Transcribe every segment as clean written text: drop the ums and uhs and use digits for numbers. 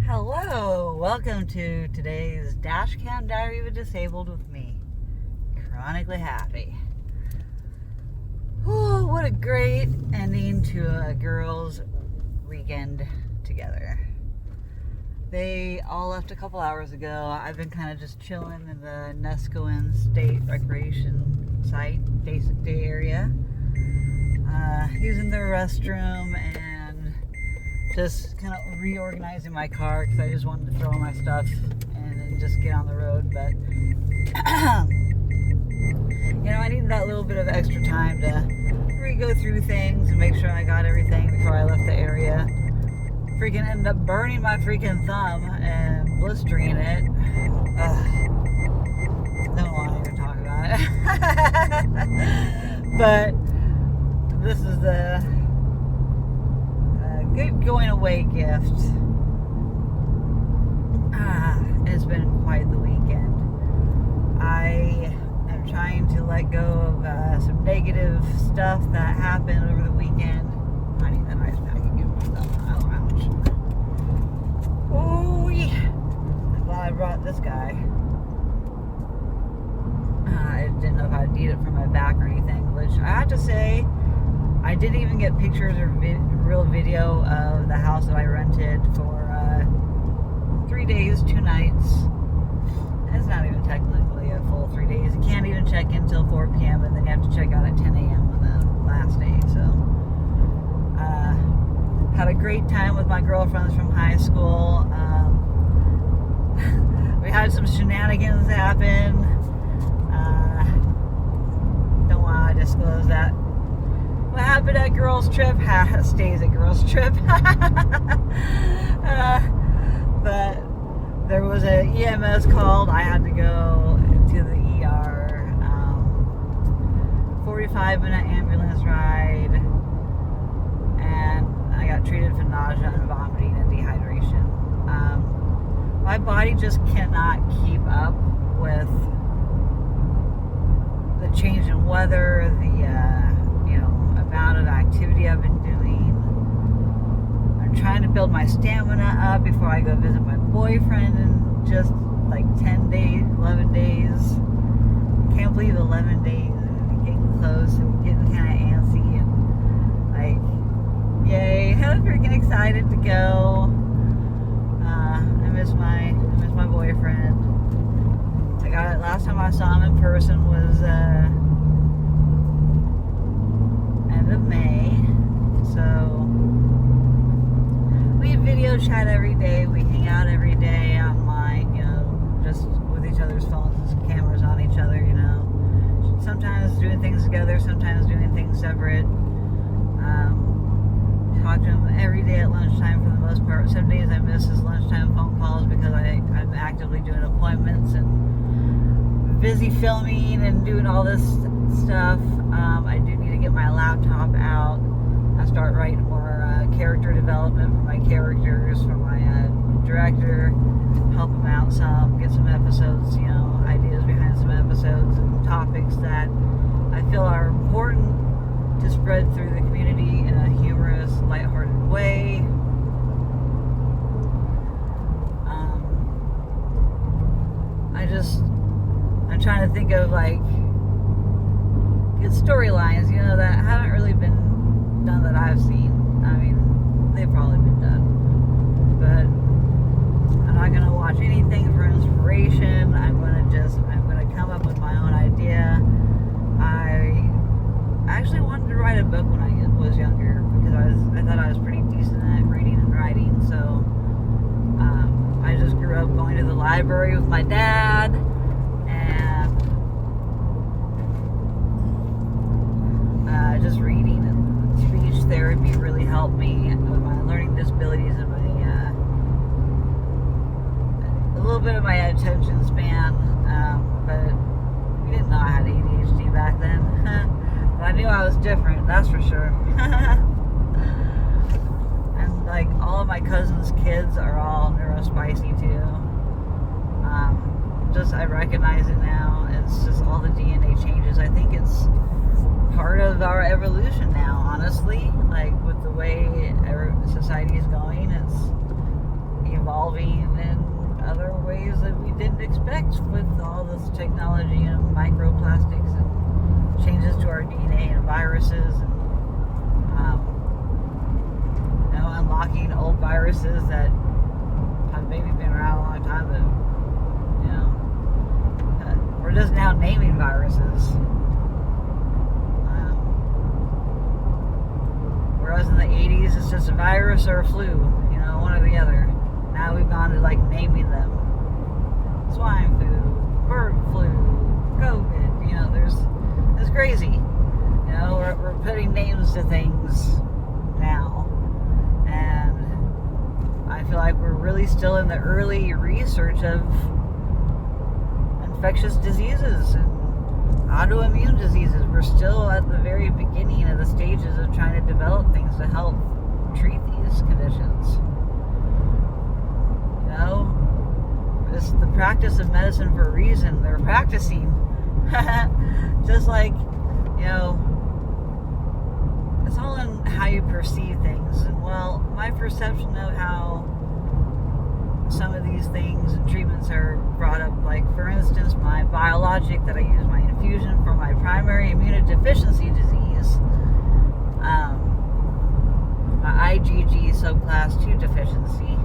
Hello, welcome to today's Dashcam Diary of a Disabled with me, Chronically Happy. Oh, what a great ending to a girls' weekend together. They all left a couple hours ago. I've been kind of just chilling in the Nescoin State Recreation Site, day area, using their restroom and just kind of reorganizing my car because I just wanted to throw all my stuff and then just get on the road. But I needed that little bit of extra time to go through things and make sure I got everything before I left the area. Freaking ended up burning my freaking thumb and blistering it. Don't want to even talk about it. But this is the good going away gift. It's been quite the weekend. I am trying to let go of some negative stuff that happened over the weekend. I need that ice pack and give myself a lounge. Oh yeah. I'm glad I brought this guy. I didn't know if I'd need it for my back or anything, which I have to say, I didn't even get pictures or real video of the house that I rented for 3 days, 2 nights. It's not even technically a full 3 days. You can't even check in until 4 p.m. and then you have to check out at 10 a.m. on the last day. So, had a great time with my girlfriends from high school. We had some shenanigans happen. Don't want to disclose that. What happened at girls' trip stays at girls' trip. But there was a EMS called. I had to go to the ER. 45-minute ambulance ride, and I got treated for nausea and vomiting and dehydration. My body just cannot keep up with the change in weather, the amount of activity I've been doing. I'm trying to build my stamina up before I go visit my boyfriend in just like 10 days, 11 days. Can't believe 11 days and getting close and getting kind of antsy and like, yay! I'm freaking excited to go. I miss my boyfriend. Last time I saw him in person was end of May. So we video chat every day. We hang out every day online, just with each other's phones and cameras on each other, Sometimes doing things together, sometimes doing things separate. Talk to him every day at lunchtime for the most part. Some days I miss his lunchtime phone calls because I'm actively doing appointments and busy filming and doing all this stuff. I do need to get my laptop out. I start writing more character development for my characters, for my director, help them out some, get some episodes, ideas behind some episodes and topics that I feel are important to spread through the community in a humorous, lighthearted way. I'm trying to think of good storylines, that haven't really been done that I've seen. I mean, they've probably been done, but I'm not gonna watch anything for inspiration. I'm gonna come up with my own idea. I actually wanted to write a book when I was younger because I thought I was pretty decent at reading and writing. So I just grew up going to the library with my dad. Just reading and speech therapy really helped me with my learning disabilities and a little bit of my attention span. But we didn't know I had ADHD back then. But I knew I was different, that's for sure. And all of my cousins' kids are all neurospicy too. I recognize it now. It's just all the DNA changes. I think it's part of our evolution now, honestly. With the way society is going, it's evolving. ways that we didn't expect with all this technology and microplastics and changes to our DNA and viruses and unlocking old viruses that have maybe been around a long time, but we're just now naming viruses. Whereas in the 80s, it's just a virus or a flu, one or the other. Now we've gone to naming them. Swine flu, bird flu, COVID, it's crazy. We're putting names to things now. And I feel like we're really still in the early research of infectious diseases and autoimmune diseases. We're still at the very beginning of the stages of trying to develop things to help treat these conditions. This is the practice of medicine for a reason. They're practicing. Just like, it's all in how you perceive things. And my perception of how some of these things and treatments are brought up, like for instance, my biologic that I use my infusion for my primary immunodeficiency disease, my IgG subclass 2 deficiency.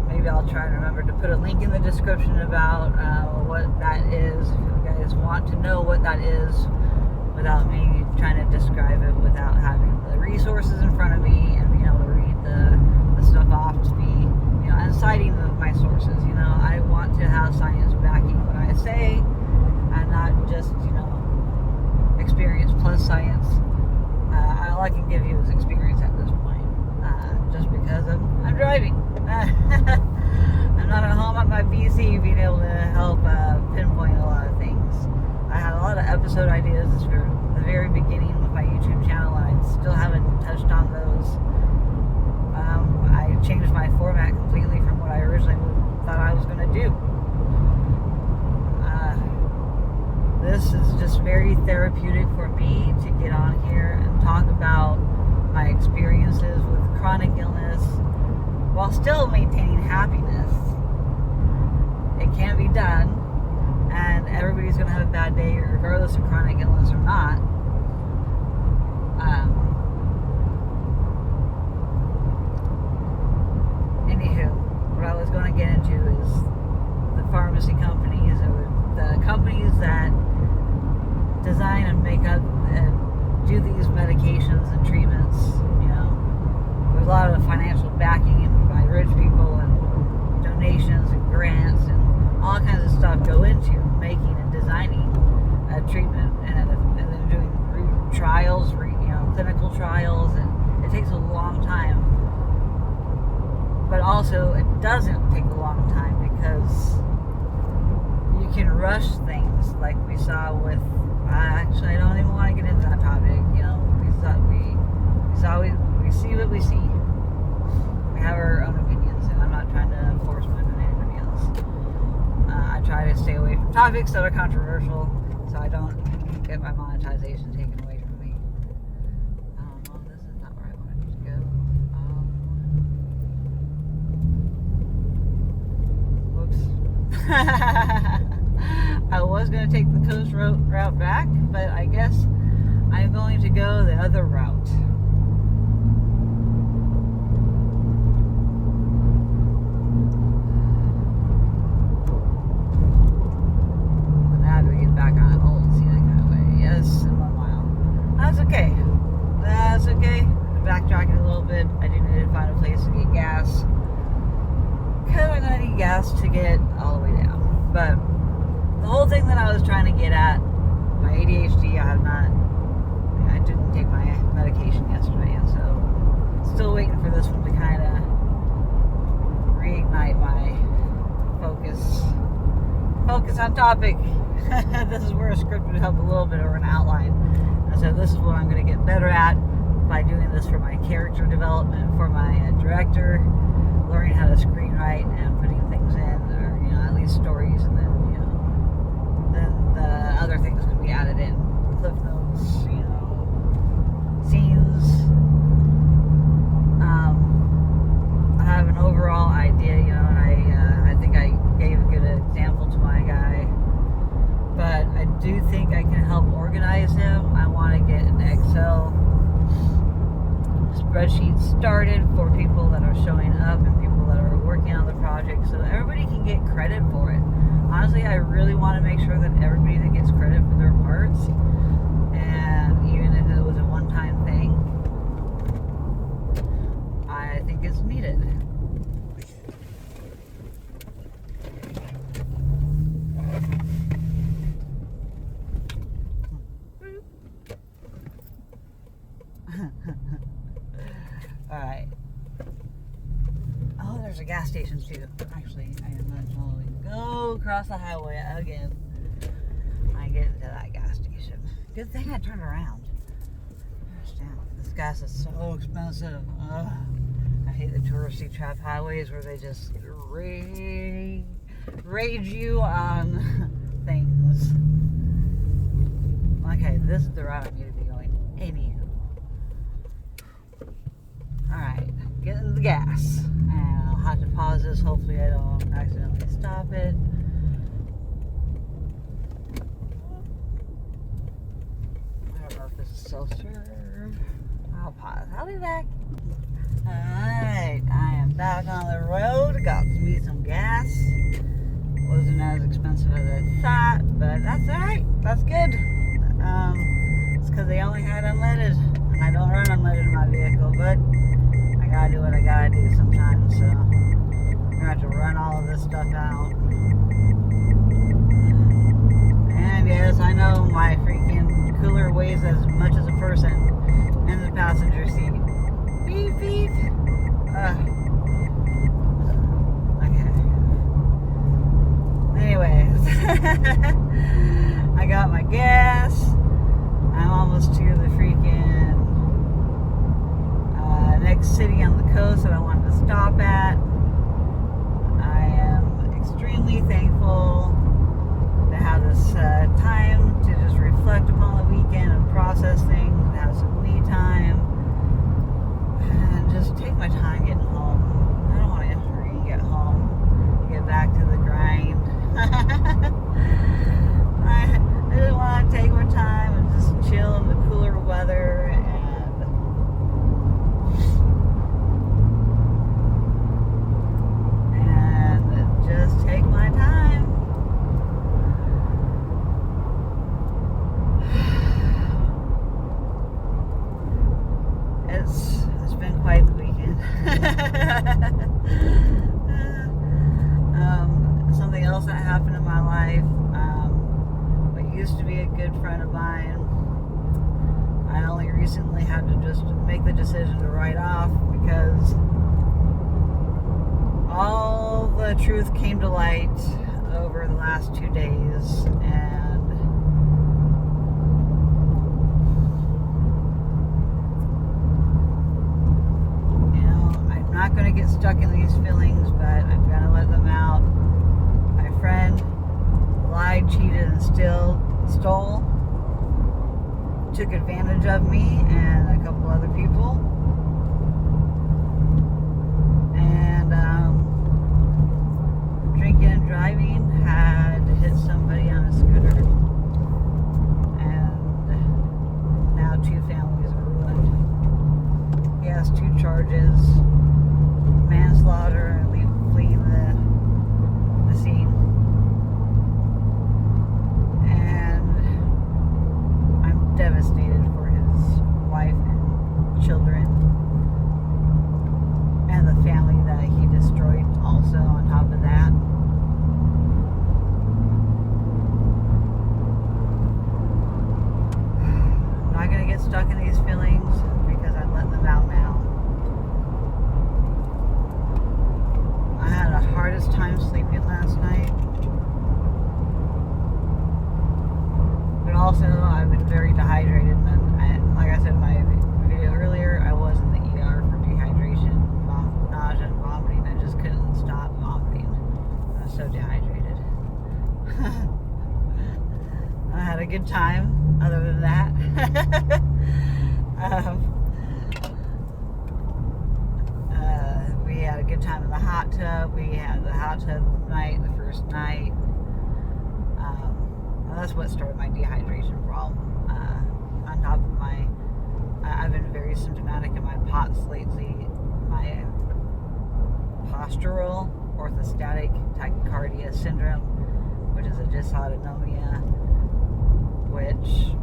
Maybe I'll try and remember to put a link in the description about what that is, if you guys want to know what that is, without me trying to describe it, without having the resources in front of me and being able to read the stuff off to be, and citing my sources. I want to have science backing what I say, and not just, experience plus science. All I can give you is experience at this point, just because I'm driving. I'm not at home at my PC being able to help pinpoint a lot of things. I had a lot of episode ideas for the very beginning with my YouTube channel, and I still haven't touched on those. I changed my format completely from what I originally thought I was going to do. This is just very therapeutic for me to get on here and talk about my experiences with chronic illness while still maintaining happiness. It can be done, and everybody's going to have a bad day regardless of chronic illness or not. Anywho, what I was going to get into is the pharmacy companies, or the companies that design and make up and do these medications and treatments. There's a lot of financial backing by rich people and donations and grants and all kinds of stuff go into making and designing a treatment, and then doing trials, clinical trials, and it takes a long time. But also, it doesn't take a long time because you can rush things, like we saw with. Actually, I don't even want to get into that topic. We see what we see. We have our own opinions, and I'm not trying to force one on anybody else. I try to stay away from topics that are controversial, so I don't get my monetization taken away from me. Well, this is not where I wanted to go. Whoops. I was going to take the coast route back, but I guess I'm going to go the other route. Now do we get back on Old Scenic Highway? Yes, in 1 mile. That's okay. That's okay. Backtracking a little bit. I do need to find a place to get gas, because I'm going to need gas to get all the way down. But the whole thing that I was trying to get at, my ADHD, I didn't take my medication yesterday, and so still waiting for this one to kind of reignite my focus on topic. This is where a script would help a little bit, or an outline. And so this is what I'm going to get better at by doing this for my character development, for my director, learning how to screenwrite and putting things in, or at least stories, and then then the other things can be added in, cliff notes, scenes. I have an overall idea, and I do think I can help organize him. I want to get an Excel spreadsheet started for people that are showing up and people that are working on the project so that everybody can get credit for it. Honestly, I really want to make sure that everybody that gets credit for their parts, and even if it was a one-time thing, I think it's needed. Alright. Oh, there's a gas station too. Actually, I am going to totally go across the highway again. I get into that gas station. Good thing I turned around. This gas is so expensive. Ugh. I hate the touristy trap highways where they just rage you on things. Okay, this is the route I need to be going. Anywho. Alright, get into the gas. And I'll have to pause this. Hopefully I don't accidentally stop it. I don't know if this is self-serve. I'll pause. I'll be back. Alright, I am back on the road. Got me some gas. Wasn't as expensive as I thought, but that's alright. That's good. It's because they only had unleaded. And I don't run unleaded in my vehicle, but I gotta do what I gotta do sometimes, so I'm gonna have to run all of this stuff out. And yes, I know my freaking cooler weighs as much as a person in the passenger seat. Beep, beep. Okay. Anyways, I got my gas. I'm almost to the freaking next city on the coast that I wanted to stop at. I am extremely thankful to have this time to just reflect upon the weekend and process things and have some me time and just take my time getting home. I don't want to hurry and get home, get back to the grind. I just want to take my time and just chill in the cooler weather and just take my time. It's been quite the weekend. Something else that happened in my life. What used to be a good friend of mine, I only recently had to just make the decision to write off because all the truth came to light over the last 2 days, and I'm not going to get stuck in these feelings, but I'm going to let them out. My friend lied, cheated, and stole, took advantage of me and a couple other people. Drinking and driving, had hit somebody on a scooter, and now 2 families are ruined. He has 2 charges: manslaughter and fleeing the scene. And I'm devastated for his wife and children and the family that he destroyed also on top of that. I'm not going to get stuck in these feelings because I'm letting them out now. I had the hardest time sleeping last night. But also, I've been very dehydrated. And like I said in my video earlier, I was in the ER for dehydration, nausea, and vomiting. I just couldn't stop vomiting. I was so dehydrated. I had a good time. Other than that, we had a good time in the hot tub. We had the hot tub night, the first night. Well, that's what started my dehydration problem. On top of I've been very symptomatic in my POTS lately. My postural orthostatic tachycardia syndrome, which is a dysautonomia, which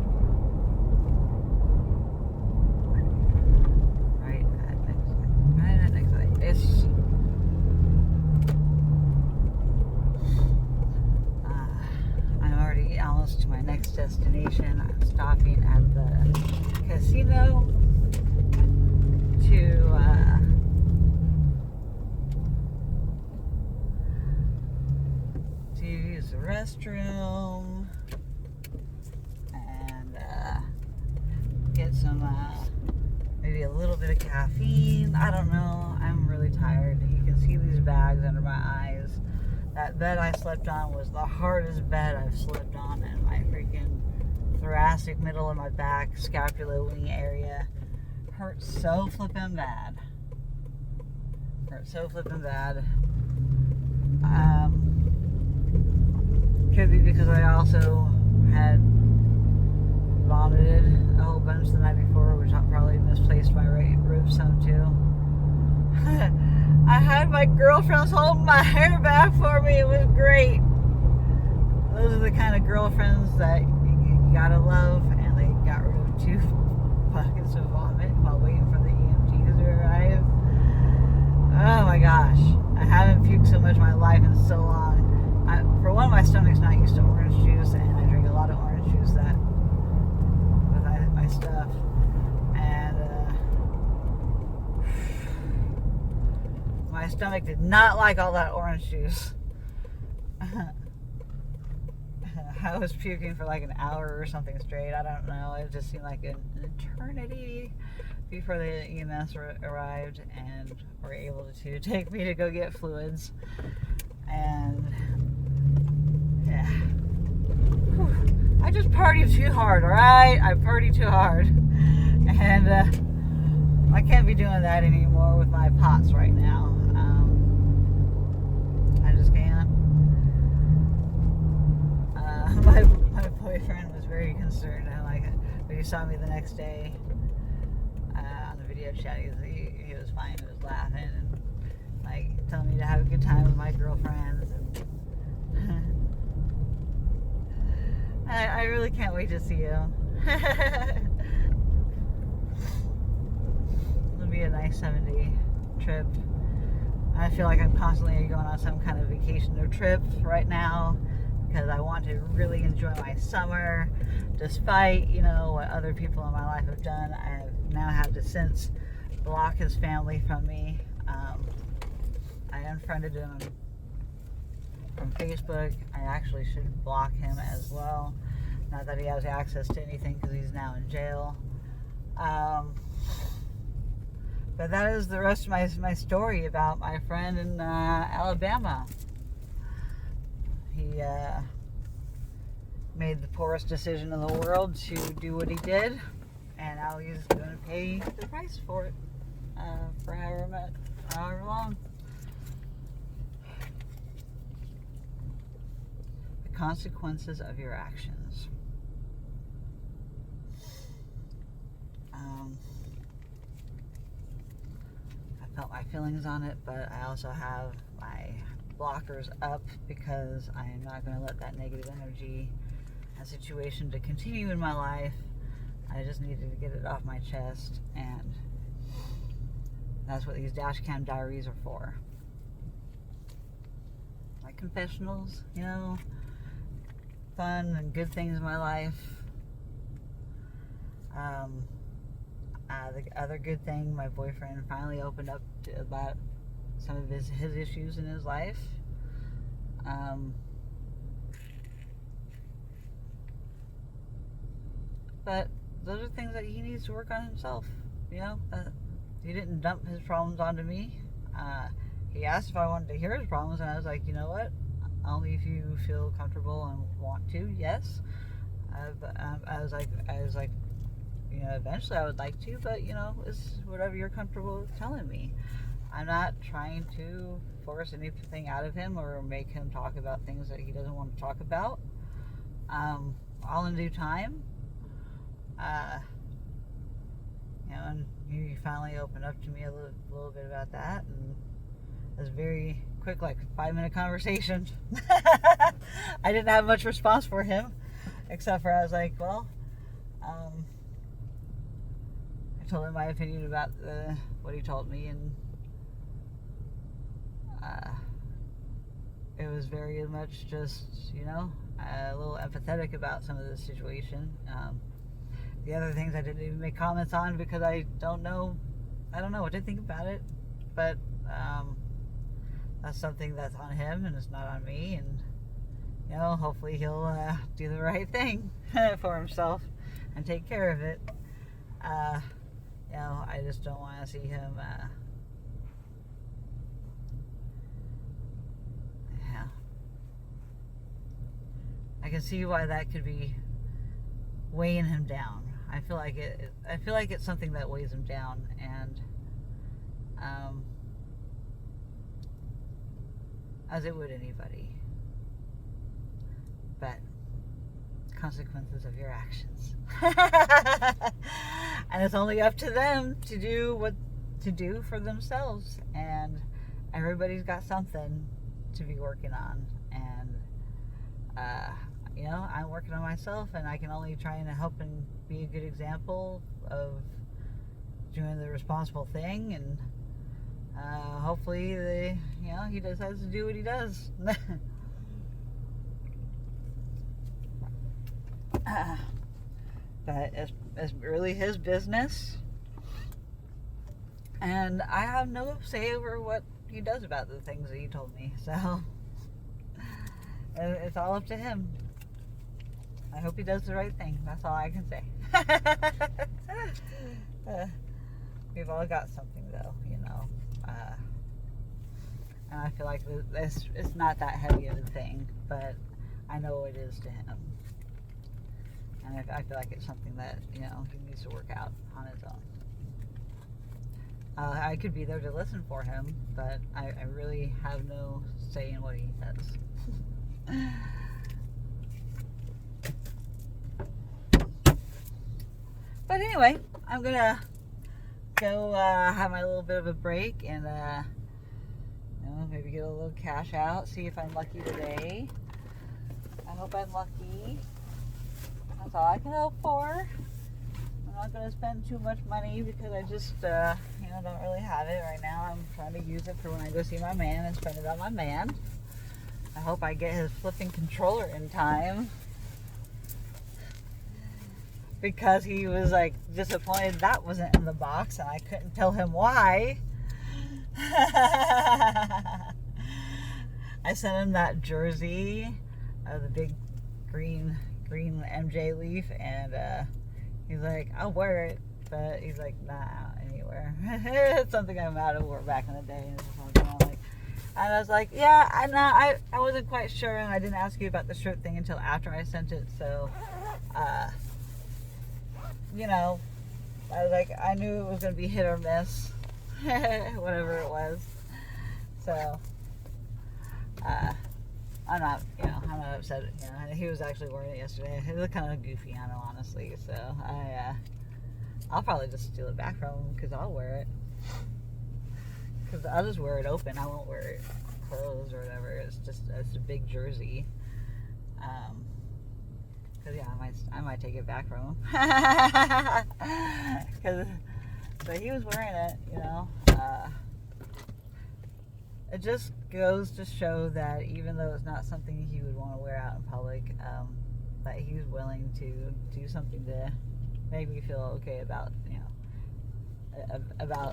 I'm already almost to my next destination. I'm stopping at the casino to use the restroom and get some maybe a little bit of caffeine. I don't know. I'm really tired. You can see these bags under my eyes. That bed I slept on was the hardest bed I've slept on, in my freaking thoracic middle of my back, scapula wing area. Hurts so flippin' bad. Could be because I also had vomited a whole bunch the night before, which I probably misplaced my right rib some too. I had my girlfriends holding my hair back for me. It was great. Those are the kind of girlfriends that you gotta love, and they got rid of 2 buckets of vomit while waiting for the EMTs to arrive. Oh my gosh. I haven't puked so much in my life in so long. For one, my stomach's not used to orange juice, and I drink a lot of orange juice with my stuff. And my stomach did not like all that orange juice. I was puking for like an hour or something straight. I don't know. It just seemed like an eternity before the EMS arrived and were able to take me to go get fluids. And yeah, I just partied too hard, alright? I partied too hard. And I can't be doing that anymore with my POTS right now. I just can't. My boyfriend was very concerned. When he saw me the next day on the video chat, he was fine. He was laughing and telling me to have a good time with my girlfriends. And I really can't wait to see you. It'll be a nice 7-day trip. I feel like I'm constantly going on some kind of vacation or trip right now, because I want to really enjoy my summer, despite, what other people in my life have done. I now have to since block his family from me. I unfriended him from Facebook. I actually should block him as well. Not that he has access to anything, because he's now in jail. But that is the rest of my story about my friend in Alabama. He made the poorest decision in the world to do what he did, and now he's going to pay the price for it for however long. The consequences of your actions. I felt my feelings on it, but I also have my blockers up, because I am not going to let that negative energy and situation to continue in my life. I just needed to get it off my chest, and that's what these Dashcam diaries are for. Like confessionals, fun and good things in my life. The other good thing, my boyfriend finally opened up about some of his issues in his life. But those are things that he needs to work on himself. He didn't dump his problems onto me. He asked if I wanted to hear his problems, and I was like, you know what? Only if you feel comfortable and want to. Yes. But I was like, eventually I would like to, but it's whatever you're comfortable telling me. I'm not trying to force anything out of him or make him talk about things that he doesn't want to talk about. all in due time. And he finally opened up to me a little bit about that, and it was very quick, like 5-minute conversation. I didn't have much response for him, except for I was like, well, I told him my opinion about what he told me, and it was very much just, a little empathetic about some of the situation. The other things I didn't even make comments on because I don't know what to think about it, but that's something that's on him and it's not on me, and hopefully he'll do the right thing for himself and take care of it. I just don't want to see him I can see why that could be weighing him down. I feel like it's something that weighs him down, and as it would anybody. But consequences of your actions. And it's only up to them to do what to do for themselves, and everybody's got something to be working on, and I'm working on myself, and I can only try and help and be a good example of doing the responsible thing, and hopefully he decides to do what he does. But it's really his business, and I have no say over what he does about the things that he told me, so it's all up to him. I hope he does the right thing. That's all I can say. We've all got something, though, and I feel like it's not that heavy of a thing, but I know it is to him. And I feel like it's something that, he needs to work out on his own. I could be there to listen for him, but I really have no say in what he does. But anyway, I'm going to go have my little bit of a break and maybe get a little cash out, see if I'm lucky today. I hope I'm lucky. That's all I can hope for. I'm not going to spend too much money because I just, don't really have it right now. I'm trying to use it for when I go see my man and spend it on my man. I hope I get his flipping controller in time, because he was like disappointed that wasn't in the box, and I couldn't tell him why. I sent him that jersey of the big green MJ leaf, and he's like, I'll wear it, but he's like, nah, anywhere. It's something I might have wore back in the day, and I was like, yeah, I wasn't quite sure, and I didn't ask you about the shirt thing until after I sent it, so I was like, I knew it was going to be hit or miss, whatever it was. So, I'm not upset. He was actually wearing it yesterday. It looked kind of goofy on him, honestly. So I'll probably just steal it back from him because I'll wear it. Because I'll just wear it open. I won't wear it closed or whatever. It's a big jersey. Cause I might take it back from him. But he was wearing it, It just goes to show that even though it's not something he would want to wear out in public, that he's willing to do something to make me feel okay about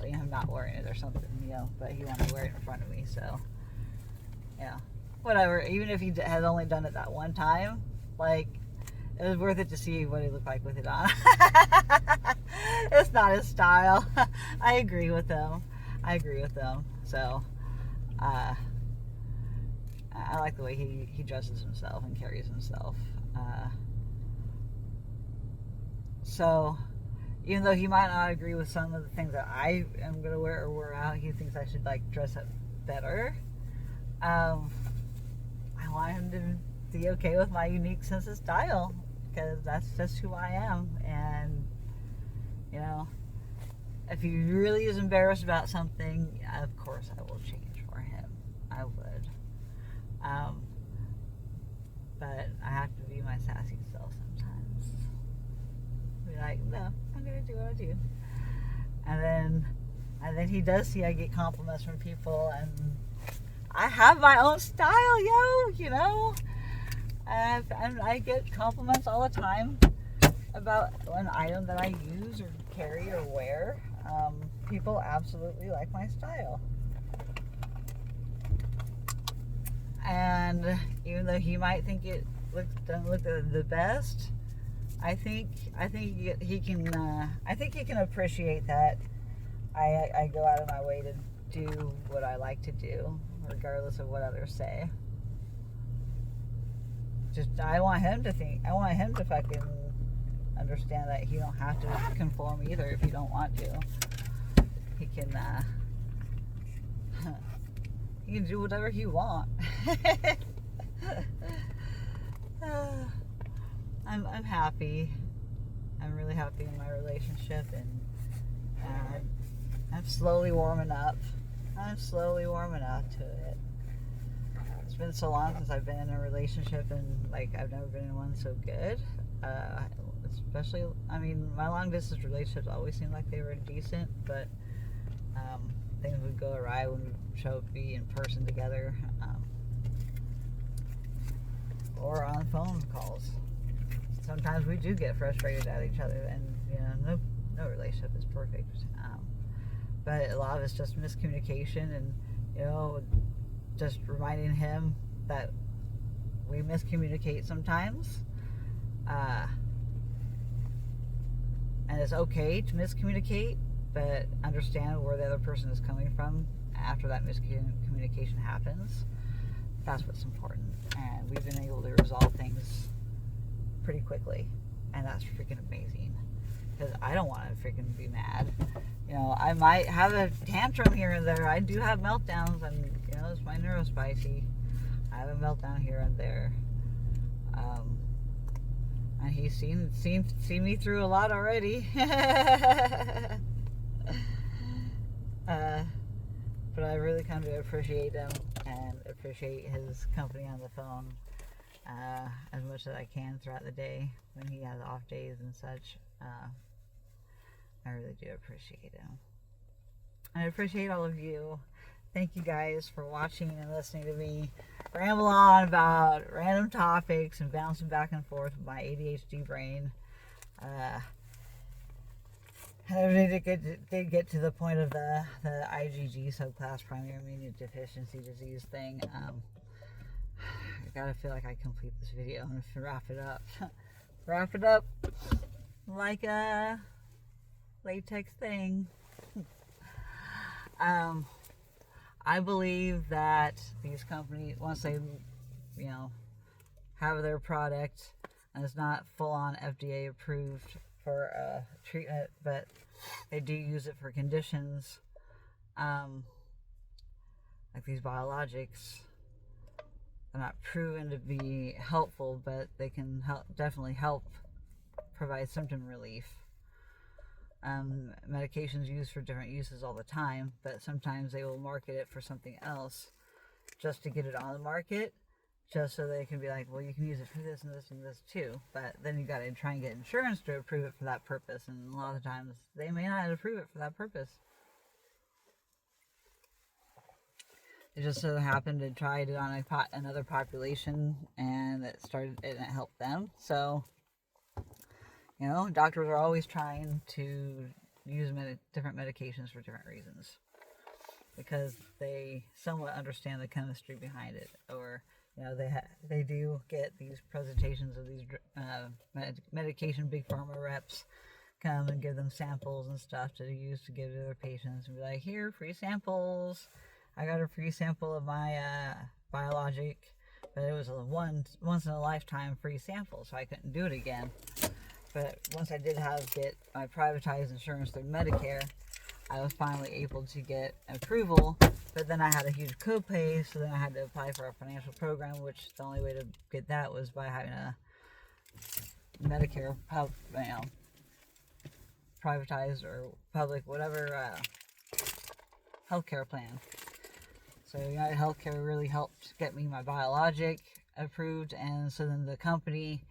him not wearing it or something, But he wanted to wear it in front of me, so whatever. Even if he has only done it that one time, it was worth it to see what he looked like with it on. It's not his style. I agree with him. So, I like the way he dresses himself and carries himself. So, even though he might not agree with some of the things that I am going to wear or wear out, he thinks I should dress up better. I want him to be okay with my unique sense of style, because that's just who I am. And you know, if he really is embarrassed about something, of course I will change for him. I would. But I have to be my sassy self sometimes. Be like, no, I'm gonna do what I do. And then he does see I get compliments from people, and I have my own style, you know. And I get compliments all the time about an item that I use or carry or wear. People absolutely like my style. And even though he might think it doesn't look the best, I think he can appreciate that I go out of my way to do what I like to do, regardless of what others say. I want him to fucking understand that he don't have to conform either if you don't want to. He can do whatever he wants. I'm happy. I'm really happy in my relationship, and I'm slowly warming up. I'm slowly warming up to it. It's been so long since I've been in a relationship, and like I've never been in one so good. Especially, I mean, my long distance relationships always seemed like they were decent, but things would go awry when we show up to be in person together, or on phone calls. Sometimes we do get frustrated at each other, and you know, no relationship is perfect. But a lot of it's just miscommunication, and you know, just reminding him that we miscommunicate sometimes, and it's okay to miscommunicate, but understand where the other person is coming from after that miscommunication happens. That's what's important, and we've been able to resolve things pretty quickly, and that's freaking amazing, because I don't want to freaking be mad. You know, I might have a tantrum here and there. I do have meltdowns, and you know, it's my neurospicy. I have a meltdown here and there, and he's seen me through a lot already. But I really come to appreciate him and appreciate his company on the phone as much as I can throughout the day when he has off days and such. I really do appreciate him. I appreciate all of you. Thank you guys for watching and listening to me ramble on about random topics and bouncing back and forth with my ADHD brain. I did get to the point of the IgG subclass, primary immunodeficiency disease thing. I gotta feel like I complete this video and wrap it up. Wrap it up like a latex thing. I believe that these companies, once they, you know, have their product and it's not full on FDA approved for treatment, but they do use it for conditions, like these biologics. They're not proven to be helpful, but they can definitely help provide symptom relief. Medications used for different uses all the time, but sometimes they will market it for something else just to get it on the market, just so they can be like, well, you can use it for this and this and this too. But then you got to try and get insurance to approve it for that purpose, and a lot of times they may not approve it for that purpose. It just so happened to try it on another population, and it helped them. So, you know, doctors are always trying to use different medications for different reasons, because they somewhat understand the chemistry behind it, or you know, they do get these presentations of these medication big pharma reps come and give them samples and stuff to use to give to their patients, and be like, here, free samples. I got a free sample of my biologic, but it was a once in a lifetime free sample, so I couldn't do it again. But once I did get my privatized insurance through Medicare, I was finally able to get approval But then I had a huge copay, so then I had to apply for a financial program, which the only way to get that was by having a Medicare, privatized or public, whatever, healthcare plan. So United Healthcare really helped get me my biologic approved, and so then the company,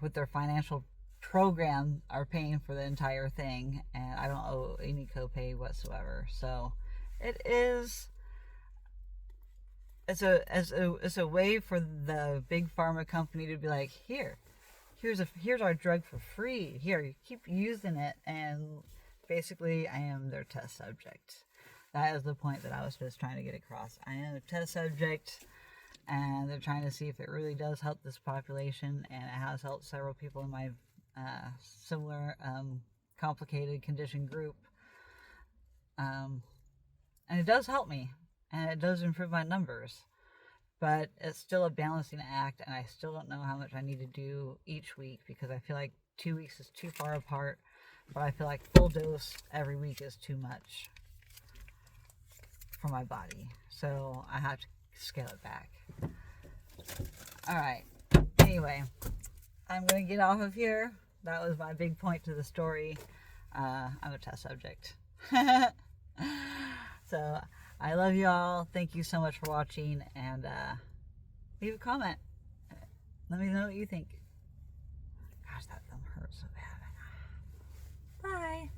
with their financial program, are paying for the entire thing, and I don't owe any copay whatsoever. So it's a way for the big pharma company to be like, here's our drug for free. Here, you keep using it, and basically I am their test subject. That is the point that I was just trying to get across. I am a test subject, and they're trying to see if it really does help this population, and it has helped several people in my similar complicated condition group. And it does help me, and it does improve my numbers, but it's still a balancing act, and I still don't know how much I need to do each week, because I feel like 2 weeks is too far apart, but I feel like full dose every week is too much for my body, so I have to scale it back. Alright, anyway, I'm going to get off of here. That was my big point to the story. I'm a test subject. So I love you all. Thank you so much for watching, and leave a comment. Let me know what you think. Gosh, that thumb hurts so bad. Bye.